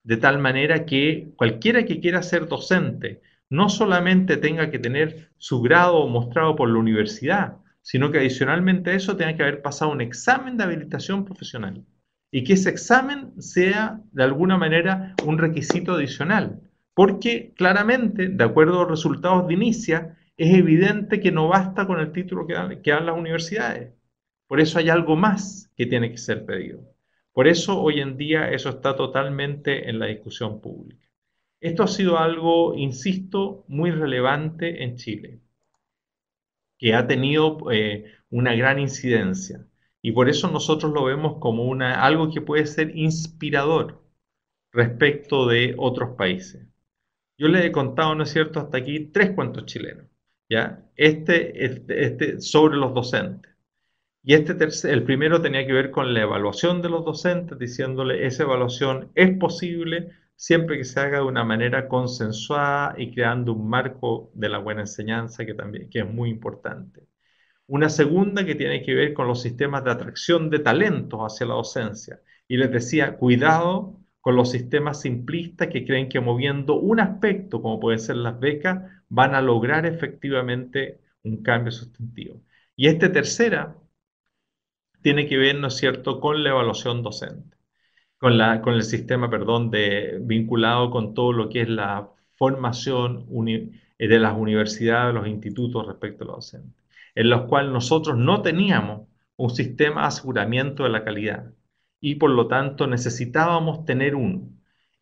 de tal manera que cualquiera que quiera ser docente no solamente tenga que tener su grado mostrado por la universidad, sino que adicionalmente a eso tenga que haber pasado un examen de habilitación profesional y que ese examen sea de alguna manera un requisito adicional, porque claramente, de acuerdo a los resultados de inicia, es evidente que no basta con el título que dan las universidades. Por eso hay algo más que tiene que ser pedido. Por eso hoy en día eso está totalmente en la discusión pública. Esto ha sido algo, insisto, muy relevante en Chile, que ha tenido una gran incidencia. Y por eso nosotros lo vemos como algo que puede ser inspirador respecto de otros países. Yo les he contado, ¿no es cierto?, hasta aquí 3 cuentos chilenos, ¿ya? Sobre los docentes. Y el primero tenía que ver con la evaluación de los docentes, diciéndole esa evaluación es posible siempre que se haga de una manera consensuada y creando un marco de la buena enseñanza que es muy importante. Una segunda que tiene que ver con los sistemas de atracción de talentos hacia la docencia. Y les decía, cuidado con los sistemas simplistas que creen que moviendo un aspecto, como pueden ser las becas, van a lograr efectivamente un cambio sustantivo. Y tercera tiene que ver, ¿no es cierto?, con la evaluación docente, con el sistema, perdón, vinculado con todo lo que es la formación de las universidades, de los institutos respecto a los docentes, en los cuales nosotros no teníamos un sistema de aseguramiento de la calidad. y por lo tanto necesitábamos tener uno.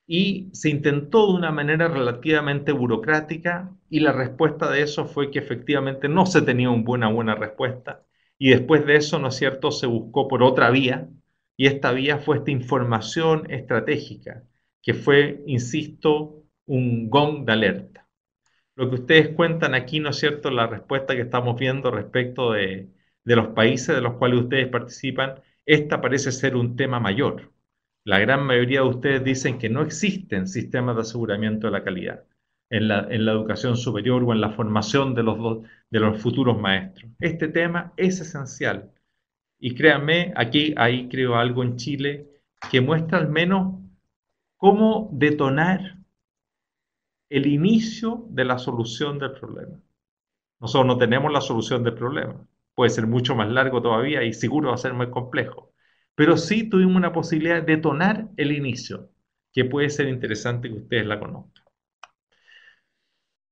Y se intentó de una manera relativamente burocrática y la respuesta de eso fue que efectivamente no se tenía una buena respuesta y después de eso, ¿no es cierto?, se buscó por otra vía y esta vía fue esta información estratégica que fue, insisto, un gong de alerta. Lo que ustedes cuentan aquí, ¿no es cierto?, la respuesta que estamos viendo respecto de los países de los cuales ustedes participan, esta parece ser un tema mayor. La gran mayoría de ustedes dicen que no existen sistemas de aseguramiento de la calidad en la educación superior o en la formación de los futuros maestros. Este tema es esencial. Y créanme, aquí hay creo algo en Chile que muestra al menos cómo detonar el inicio de la solución del problema. Nosotros no tenemos la solución del problema. Puede ser mucho más largo todavía y seguro va a ser más complejo. Pero sí tuvimos una posibilidad de detonar el inicio, que puede ser interesante que ustedes la conozcan.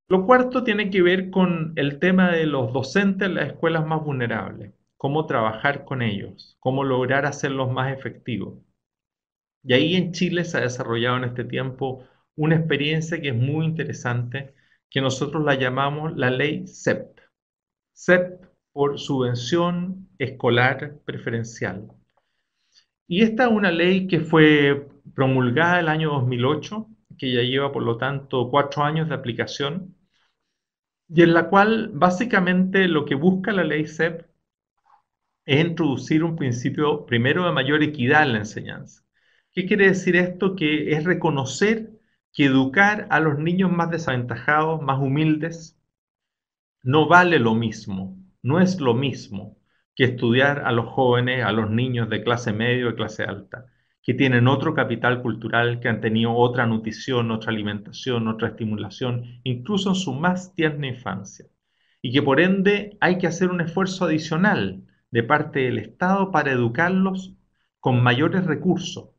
Lo cuarto tiene que ver con el tema de los docentes en las escuelas más vulnerables, cómo trabajar con ellos, cómo lograr hacerlos más efectivos. Y ahí en Chile se ha desarrollado en este tiempo una experiencia que es muy interesante, que nosotros la llamamos la ley CEP. CEP por subvención escolar preferencial. Y esta es una ley que fue promulgada el año 2008, que ya lleva por lo tanto 4 años de aplicación, y en la cual básicamente lo que busca la ley CEP es introducir un principio primero de mayor equidad en la enseñanza. ¿Qué quiere decir esto? Que es reconocer que educar a los niños más desaventajados, más humildes, no vale lo mismo, no es lo mismo que estudiar a los jóvenes, a los niños de clase media o de clase alta, que tienen otro capital cultural, que han tenido otra nutrición, otra alimentación, otra estimulación, incluso en su más tierna infancia, y que por ende hay que hacer un esfuerzo adicional de parte del Estado para educarlos con mayores recursos.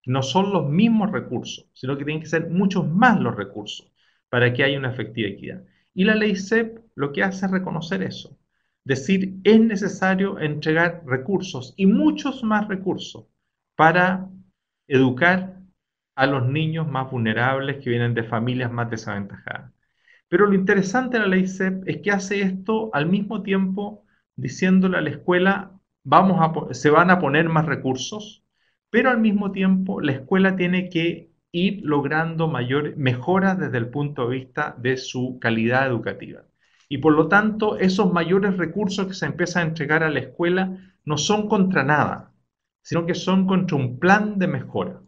No son los mismos recursos, sino que tienen que ser muchos más los recursos para que haya una efectiva equidad. Y la ley CEP lo que hace es reconocer eso. Decir, es necesario entregar recursos y muchos más recursos para educar a los niños más vulnerables que vienen de familias más desaventajadas. Pero lo interesante de la ley CEP es que hace esto al mismo tiempo diciéndole a la escuela, se van a poner más recursos, pero al mismo tiempo la escuela tiene que ir logrando mayor mejora desde el punto de vista de su calidad educativa. Y por lo tanto, esos mayores recursos que se empiezan a entregar a la escuela no son contra nada, sino que son contra un plan de mejora,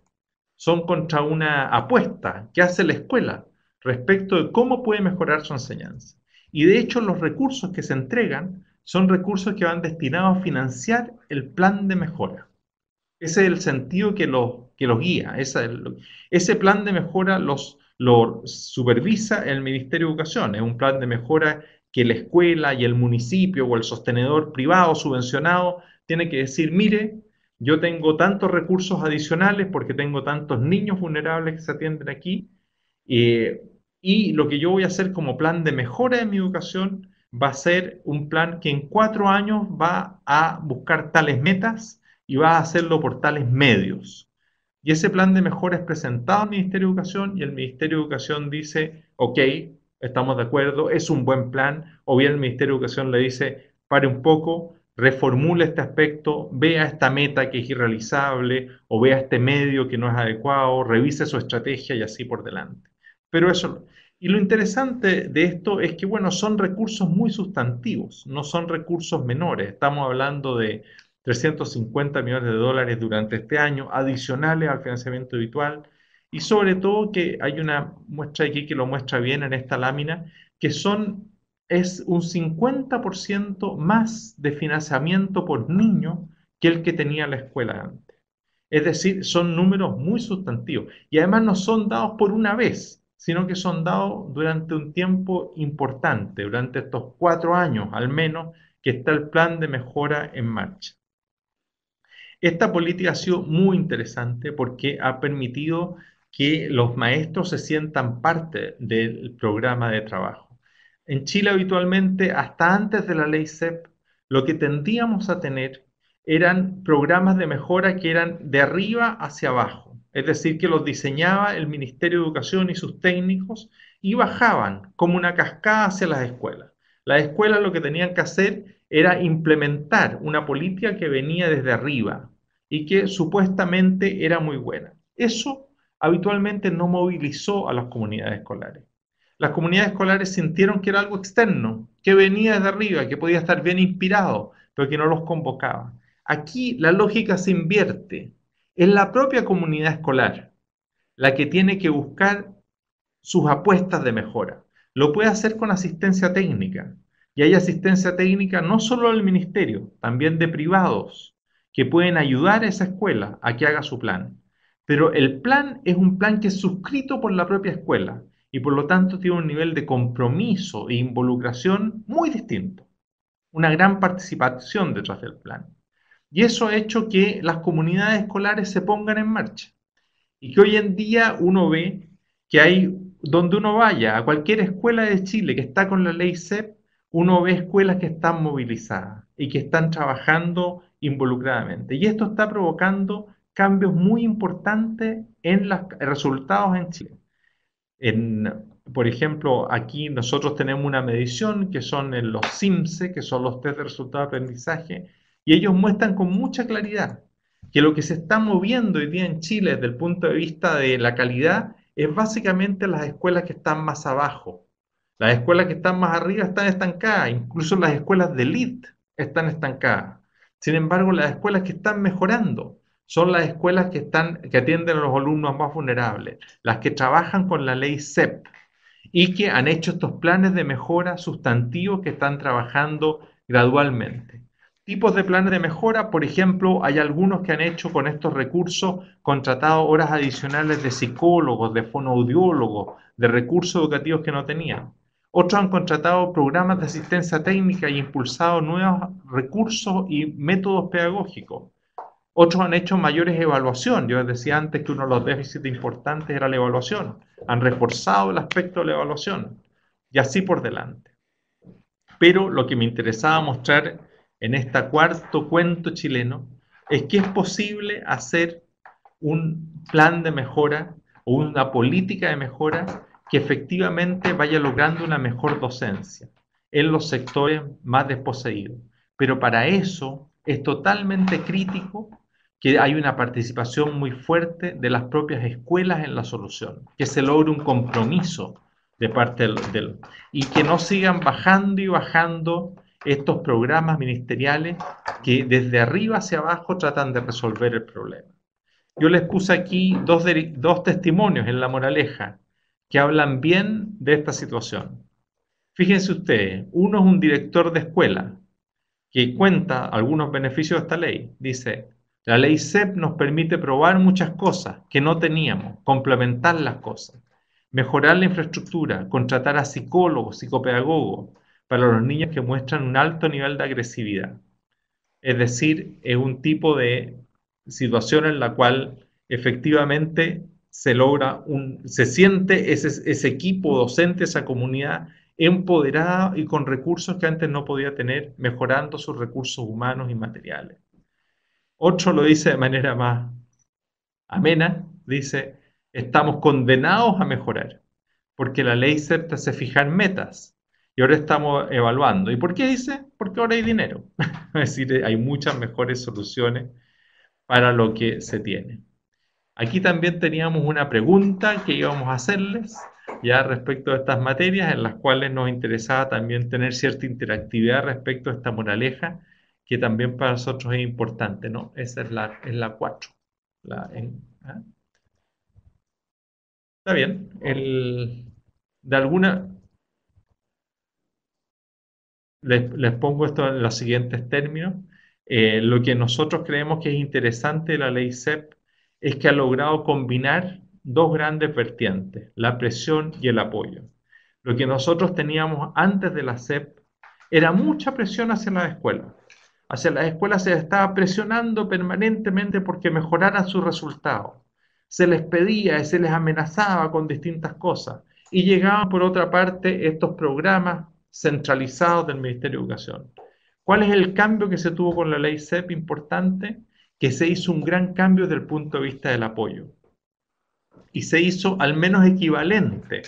son contra una apuesta que hace la escuela respecto de cómo puede mejorar su enseñanza. Y de hecho, los recursos que se entregan son recursos que van destinados a financiar el plan de mejora. Ese es el sentido que los guía. Ese plan de mejora lo supervisa el Ministerio de Educación. Es un plan de mejora que la escuela y el municipio o el sostenedor privado subvencionado tiene que decir, mire, yo tengo tantos recursos adicionales porque tengo tantos niños vulnerables que se atienden aquí, eh, y lo que yo voy a hacer como plan de mejora de mi educación va a ser un plan que en 4 años va a buscar tales metas y va a hacerlo por tales medios. Y ese plan de mejora es presentado al Ministerio de Educación y el Ministerio de Educación dice, ok, estamos de acuerdo, es un buen plan, o bien el Ministerio de Educación le dice, pare un poco, reformule este aspecto, vea esta meta que es irrealizable, o vea este medio que no es adecuado, revise su estrategia y así por delante. Pero eso, y lo interesante de esto es que, bueno, son recursos muy sustantivos, no son recursos menores. Estamos hablando de 350 millones de dólares durante este año, adicionales al financiamiento habitual, y sobre todo que hay una muestra aquí que lo muestra bien en esta lámina, que es un 50% más de financiamiento por niño que el que tenía la escuela antes. Es decir, son números muy sustantivos y además no son dados por una vez, sino que son dados durante un tiempo importante, durante estos 4 años al menos que está el plan de mejora en marcha. Esta política ha sido muy interesante porque ha permitido que los maestros se sientan parte del programa de trabajo. En Chile habitualmente, hasta antes de la ley CEP, lo que tendíamos a tener eran programas de mejora que eran de arriba hacia abajo, es decir, que los diseñaba el Ministerio de Educación y sus técnicos y bajaban como una cascada hacia las escuelas. Las escuelas lo que tenían que hacer era implementar una política que venía desde arriba y que supuestamente era muy buena. Eso habitualmente no movilizó a las comunidades escolares. Las comunidades escolares sintieron que era algo externo, que venía desde arriba, que podía estar bien inspirado, pero que no los convocaba. Aquí la lógica se invierte. Es la propia comunidad escolar la que tiene que buscar sus apuestas de mejora. Lo puede hacer con asistencia técnica. Y hay asistencia técnica no solo del ministerio, también de privados, que pueden ayudar a esa escuela a que haga su plan. Pero el plan es un plan que es suscrito por la propia escuela y por lo tanto tiene un nivel de compromiso e involucración muy distinto. Una gran participación detrás del plan. Y eso ha hecho que las comunidades escolares se pongan en marcha. Y que hoy en día uno ve que hay, donde uno vaya, a cualquier escuela de Chile que está con la ley CEP, uno ve escuelas que están movilizadas y que están trabajando involucradamente. Y esto está provocando cambios muy importantes en los resultados en Chile. Por ejemplo, aquí nosotros tenemos una medición que son en los CIMSE, que son los test de resultado de aprendizaje, y ellos muestran con mucha claridad que lo que se está moviendo hoy día en Chile desde el punto de vista de la calidad es básicamente las escuelas que están más abajo. Las escuelas que están más arriba están estancadas, incluso las escuelas de elite están estancadas. Sin embargo, las escuelas que están mejorando son las escuelas que atienden a los alumnos más vulnerables, las que trabajan con la ley CEP y que han hecho estos planes de mejora sustantivos que están trabajando gradualmente. Tipos de planes de mejora, por ejemplo, hay algunos que han hecho con estos recursos contratado horas adicionales de psicólogos, de fonoaudiólogos, de recursos educativos que no tenían. Otros han contratado programas de asistencia técnica y impulsado nuevos recursos y métodos pedagógicos. Otros han hecho mayores evaluaciones. Yo les decía antes que uno de los déficits importantes era la evaluación. Han reforzado el aspecto de la evaluación. Y así por delante. Pero lo que me interesaba mostrar en este cuarto cuento chileno es que es posible hacer un plan de mejora o una política de mejora que efectivamente vaya logrando una mejor docencia en los sectores más desposeídos. Pero para eso es totalmente crítico que hay una participación muy fuerte de las propias escuelas en la solución, que se logre un compromiso de parte y que no sigan bajando y bajando estos programas ministeriales que desde arriba hacia abajo tratan de resolver el problema. Yo les puse aquí dos testimonios en la moraleja que hablan bien de esta situación. Fíjense ustedes, uno es un director de escuela que cuenta algunos beneficios de esta ley. Dice, la ley CEP nos permite probar muchas cosas que no teníamos, complementar las cosas, mejorar la infraestructura, contratar a psicólogos, psicopedagogos para los niños que muestran un alto nivel de agresividad. Es decir, es un tipo de situación en la cual efectivamente se siente ese equipo docente, esa comunidad empoderada y con recursos que antes no podía tener, mejorando sus recursos humanos y materiales. Otro lo dice de manera más amena, dice, estamos condenados a mejorar, porque la ley CEP te hace fijar metas, y ahora estamos evaluando. ¿Y por qué dice? Porque ahora hay dinero. Es decir, hay muchas mejores soluciones para lo que se tiene. Aquí también teníamos una pregunta que íbamos a hacerles ya respecto a estas materias en las cuales nos interesaba también tener cierta interactividad respecto a esta moraleja que también para nosotros es importante, ¿no? Esa es la 4. ¿Ah? Está bien. De alguna, les pongo esto en los siguientes términos. Lo que nosotros creemos que es interesante de la ley CEP es que ha logrado combinar dos grandes vertientes, la presión y el apoyo. Lo que nosotros teníamos antes de la CEP era mucha presión hacia las escuelas. Hacia las escuelas se les estaba presionando permanentemente porque mejoraran sus resultados. Se les pedía y se les amenazaba con distintas cosas. Y llegaban, por otra parte, estos programas centralizados del Ministerio de Educación. ¿Cuál es el cambio que se tuvo con la ley CEP importante? Que se hizo un gran cambio desde el punto de vista del apoyo. Y se hizo al menos equivalente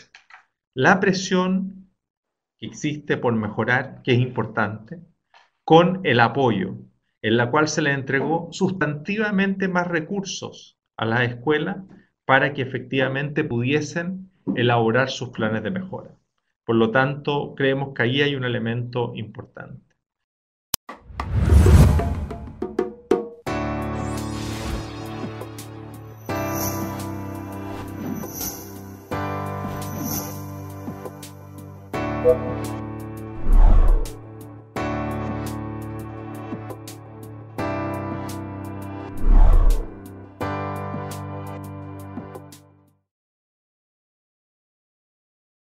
la presión que existe por mejorar, que es importante, con el apoyo, en la cual se le entregó sustantivamente más recursos a las escuelas para que efectivamente pudiesen elaborar sus planes de mejora. Por lo tanto, creemos que ahí hay un elemento importante.